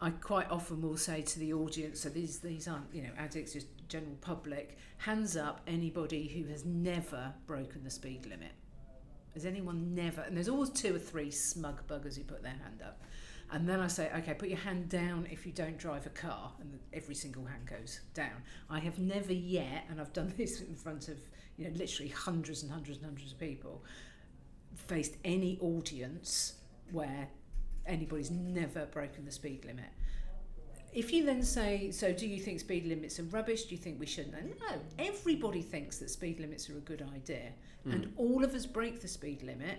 I quite often will say to the audience, so these aren't, addicts, just general public, hands up anybody who has never broken the speed limit. Has anyone never? And there's always 2 or 3 smug buggers who put their hand up. And then I say, okay, put your hand down if you don't drive a car. And every single hand goes down. I have never yet, and I've done this in front of, literally hundreds and hundreds and hundreds of people, faced any audience where anybody's never broken the speed limit. If you then say, so do you think speed limits are rubbish? Do you think we shouldn't? No, everybody thinks that speed limits are a good idea. And all of us break the speed limit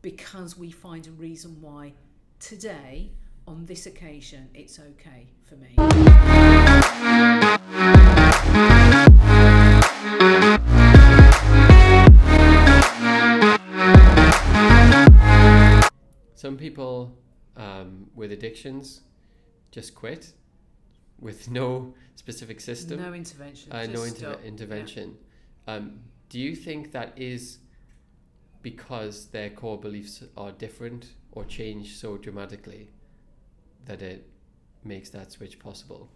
because we find a reason why today, on this occasion, it's okay for me. Some people with addictions just quit with no specific system. No intervention. Intervention. Yeah. Do you think that is because their core beliefs are different or change so dramatically that it makes that switch possible?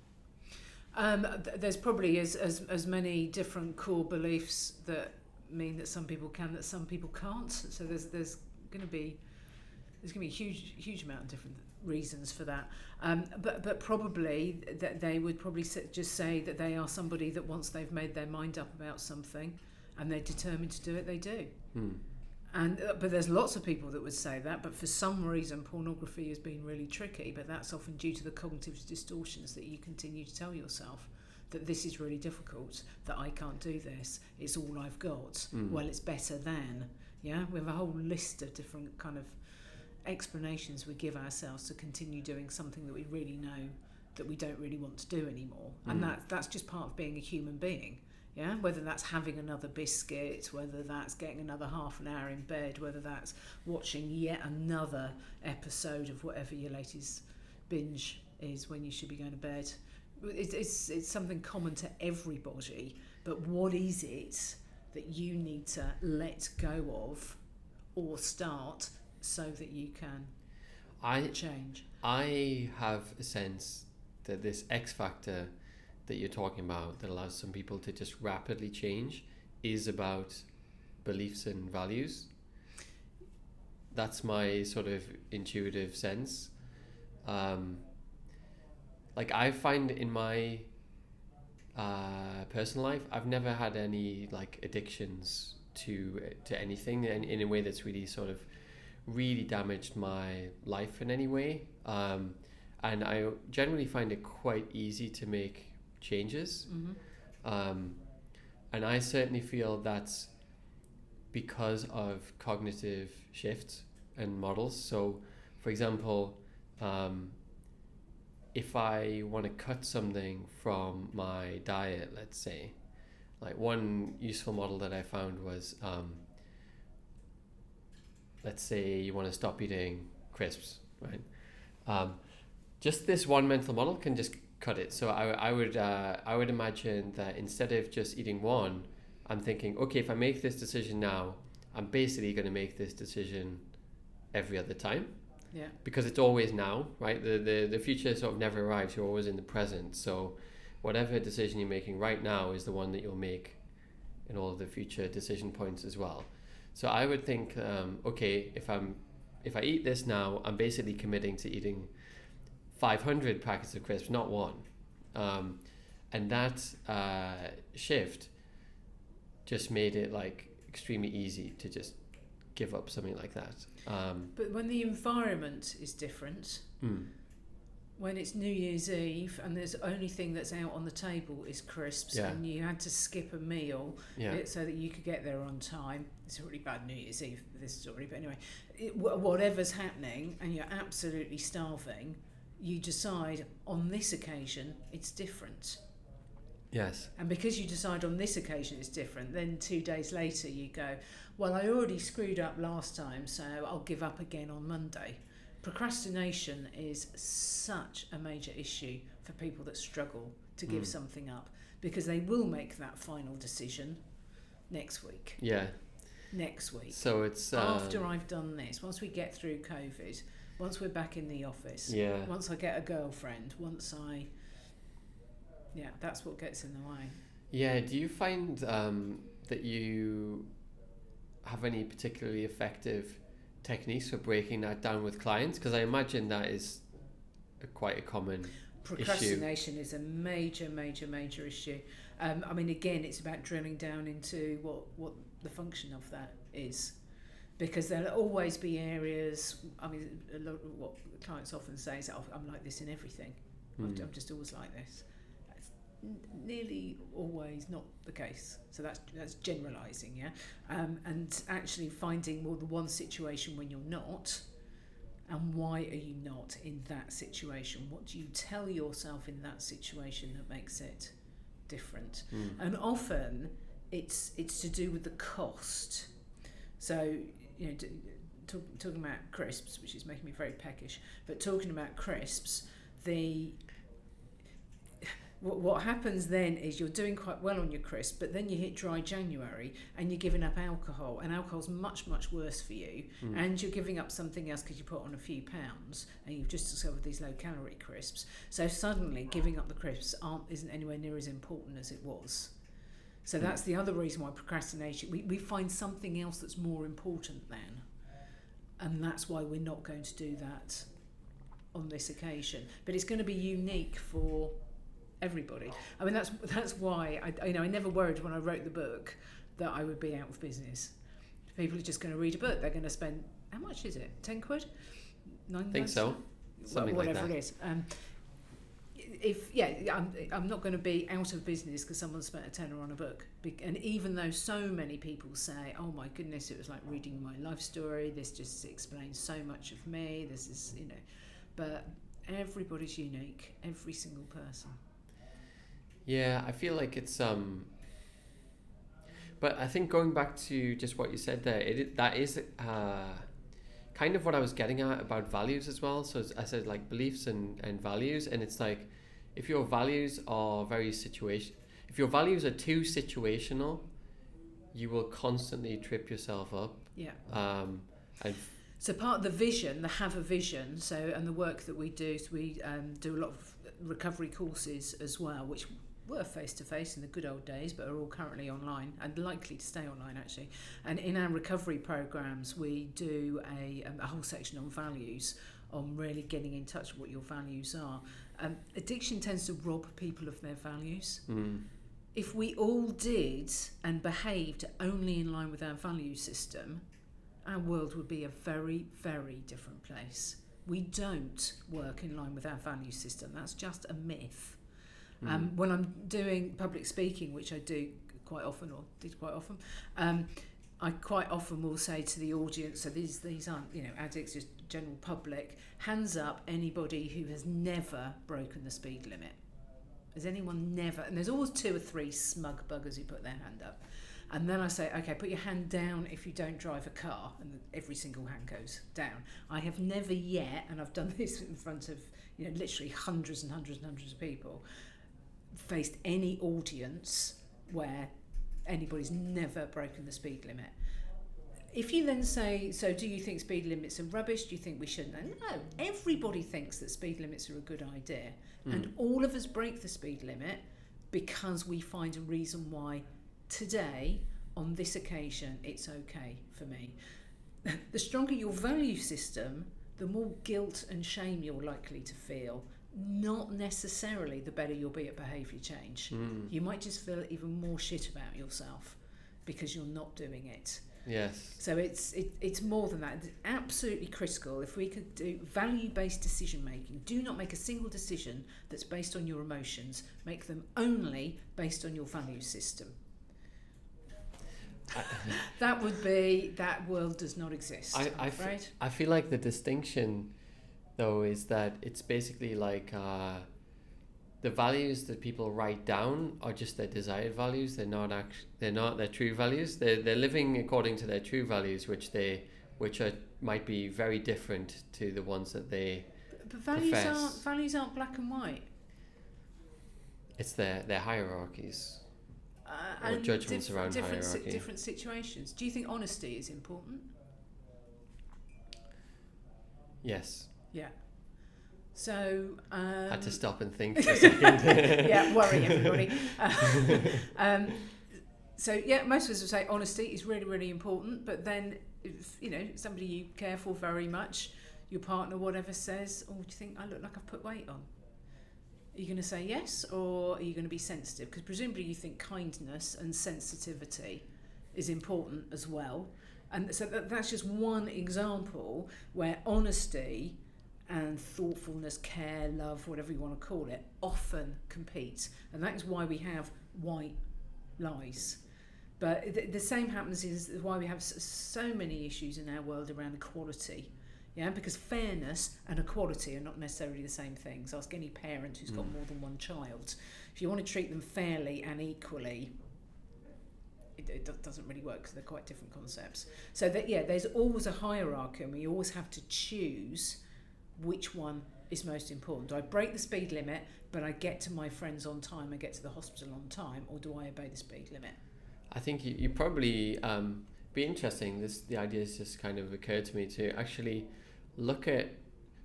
There's probably as many different core beliefs that mean that some people can, that some people can't. So there's going to be a huge amount of different reasons for that. But probably that they would probably just say that they are somebody that once they've made their mind up about something and they're determined to do it, they do. But there's lots of people that would say that, but for some reason pornography has been really tricky, but that's often due to the cognitive distortions that you continue to tell yourself, that this is really difficult, that I can't do this, it's all I've got, well, it's better than. Yeah, we have a whole list of different kind of explanations we give ourselves to continue doing something that we really know that we don't really want to do anymore. And that's just part of being a human being. Yeah, whether that's having another biscuit, whether that's getting another half an hour in bed, whether that's watching yet another episode of whatever your latest binge is when you should be going to bed. It's something common to everybody, but what is it that you need to let go of or start so that you can change? I have a sense that this X factor that you're talking about that allows some people to just rapidly change is about beliefs and values. That's my sort of intuitive sense. Like I find in my personal life, I've never had any like addictions to anything in a way that's really sort of really damaged my life in any way. And I generally find it quite easy to make changes. And I certainly feel that's because of cognitive shifts and models. So for example, if I want to cut something from my diet, let's say, like one useful model that I found was, let's say you want to stop eating crisps, right? Just this one mental model can just cut it. So I would imagine that instead of just eating one, I'm thinking, okay, if I make this decision now, I'm basically going to make this decision every other time. Yeah. Because it's always now, right? The future sort of never arrives. You're always in the present. So whatever decision you're making right now is the one that you'll make in all of the future decision points as well. So I would think, okay, if I eat this now, I'm basically committing to eating 500 packets of crisps, not one. And that shift just made it like extremely easy to just give up something like that. But when the environment is different, when it's New Year's Eve and there's the only thing that's out on the table is crisps, and you had to skip a meal so that you could get there on time. It's a really bad New Year's Eve, this story, but anyway, whatever's happening and you're absolutely starving, you decide on this occasion it's different. Yes. And because you decide on this occasion it's different, then 2 days later you go, well, I already screwed up last time, so I'll give up again on Monday. Procrastination is such a major issue for people that struggle to give something up, because they will make that final decision next week. Yeah. Next week. So it's... after I've done this, once we get through COVID, once we're back in the office, Yeah. once I get a girlfriend, that's what gets in the way. Yeah, do you find that you have any particularly effective techniques for breaking that down with clients? Because I imagine that is quite a common Procrastination is a major issue. I mean, again, it's about drilling down into what the function of that is. Because there'll always be areas, I mean, a lot of what clients often say is, I'm like this in everything. I'm just always like this. That's nearly always not the case. So that's generalising, yeah? And actually finding more than one situation when you're not, and why are you not in that situation? What do you tell yourself in that situation that makes it different? And often it's to do with the cost. So, you know, talking about crisps, which is making me very peckish, but talking about crisps, what happens then is you're doing quite well on your crisp, but then you hit dry January and you're giving up alcohol, and alcohol's much worse for you, and you're giving up something else because you put on a few pounds and you've just discovered these low calorie crisps. So suddenly giving up the crisps isn't anywhere near as important as it was. So that's the other reason why procrastination, we find something else that's more important than, and that's why we're not going to do that on this occasion. But it's going to be unique for everybody. I mean, that's why I never worried when I wrote the book that I would be out of business. People are just going to read a book. They're going to spend, how much is it? 10 quid? 9 I think so. Something whatever like that. It is. I'm not going to be out of business because someone spent a tenner on a book. And even though so many people say, oh my goodness, it was like reading my life story, this just explains so much of me, this is, but everybody's unique, every single person. Yeah, I feel like it's but I think going back to just what you said there, that is kind of what I was getting at about values as well. So I said like beliefs and values, and it's like if your values are if your values are too situational, you will constantly trip yourself up. Yeah. And so part of the vision, have a vision. So, and the work that we do, so we do a lot of recovery courses as well, which were face-to-face in the good old days, but are all currently online and likely to stay online actually. And in our recovery programs, we do a whole section on values, on really getting in touch with what your values are. Addiction tends to rob people of their values. If we all did and behaved only in line with our value system, our world would be a very, very different place. We don't work in line with our value system. That's just a myth. When I'm doing public speaking, which I do quite often, or did quite often, I quite often will say to the audience, so these aren't addicts, just general public, hands up anybody who has never broken the speed limit. Has anyone never? And there's always 2 or 3 smug buggers who put their hand up. And then I say, okay, put your hand down if you don't drive a car, and every single hand goes down. I have never yet, and I've done this in front of literally hundreds and hundreds and hundreds of people, faced any audience where anybody's never broken the speed limit. If you then say, so do you think speed limits are rubbish? Do you think we shouldn't? No, everybody thinks that speed limits are a good idea. And all of us break the speed limit because we find a reason why today, on this occasion, it's okay for me. The stronger your value system, the more guilt and shame you're likely to feel. Not necessarily the better you'll be at behaviour change. You might just feel even more shit about yourself because you're not doing it. yes. So it's more than that. It's absolutely critical. If we could do value-based decision making, do not make a single decision that's based on your emotions. Make them only based on your value system. That world does not exist. I'm afraid. I feel like the distinction though is that it's basically like the values that people write down are just their desired values. They're not their true values. They're living according to their true values, which might be very different to the ones that they But profess. values aren't black and white. It's their hierarchies. Or And judgments around hierarchy. different situations. Do you think honesty is important? Yes. Yeah. So had to stop and think for a second. yeah, worry everybody. So yeah, most of us would say honesty is really, really important. But then, if somebody you care for very much, your partner, whatever, says, "Oh, do you think I look like I've put weight on?" Are you going to say yes, or are you going to be sensitive? Because presumably you think kindness and sensitivity is important as well. And so that's just one example where honesty and thoughtfulness, care, love, whatever you want to call it, often compete. And that is why we have white lies. But the same happens is why we have so many issues in our world around equality. Yeah, because fairness and equality are not necessarily the same things. Ask any parent who's got more than one child. If you want to treat them fairly and equally, it doesn't really work because they're quite different concepts. So that, yeah, there's always a hierarchy, and we always have to choose which one is most important. Do I break the speed limit, but I get to my friends on time, I get to the hospital on time, or do I obey the speed limit? I think you probably be interesting. The idea has just kind of occurred to me to actually look at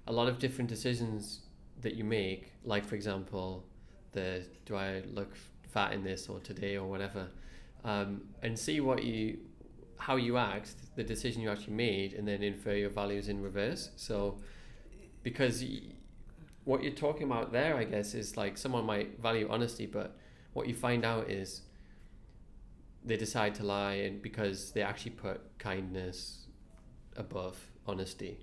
a lot of different decisions that you make, like for example, do I look fat in this or today or whatever, and see how you act, the decision you actually made, and then infer your values in reverse. So, because what you're talking about there, I guess, is like someone might value honesty, but what you find out is they decide to lie and because they actually put kindness above honesty.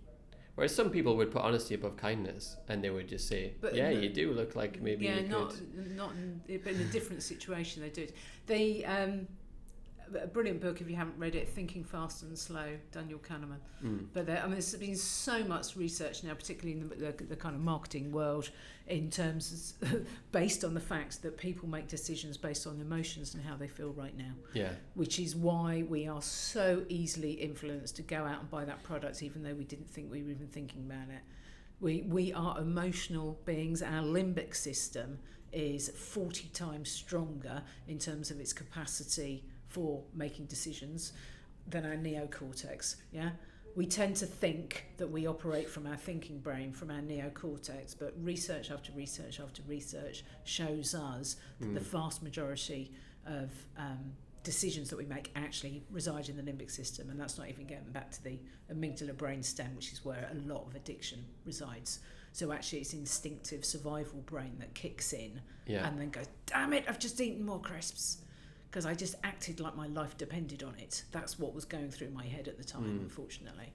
Whereas some people would put honesty above kindness, and they would just say, you do look like maybe you could. But in a different situation they do it. A brilliant book, if you haven't read it, Thinking Fast and Slow, Daniel Kahneman. But there's been so much research now, particularly in the kind of marketing world, in terms of based on the facts that people make decisions based on emotions and how they feel right now. Yeah. Which is why we are so easily influenced to go out and buy that product, even though we didn't think we were even thinking about it. We are emotional beings. Our limbic system is 40 times stronger in terms of its capacity for making decisions than our neocortex. Yeah, we tend to think that we operate from our thinking brain, from our neocortex, but research after research after research shows us that the vast majority of decisions that we make actually reside in the limbic system, and that's not even getting back to the amygdala brainstem, which is where a lot of addiction resides. So actually it's instinctive survival brain that kicks in and then goes, damn it, I've just eaten more crisps, because I just acted like my life depended on it. That's what was going through my head at the time, unfortunately.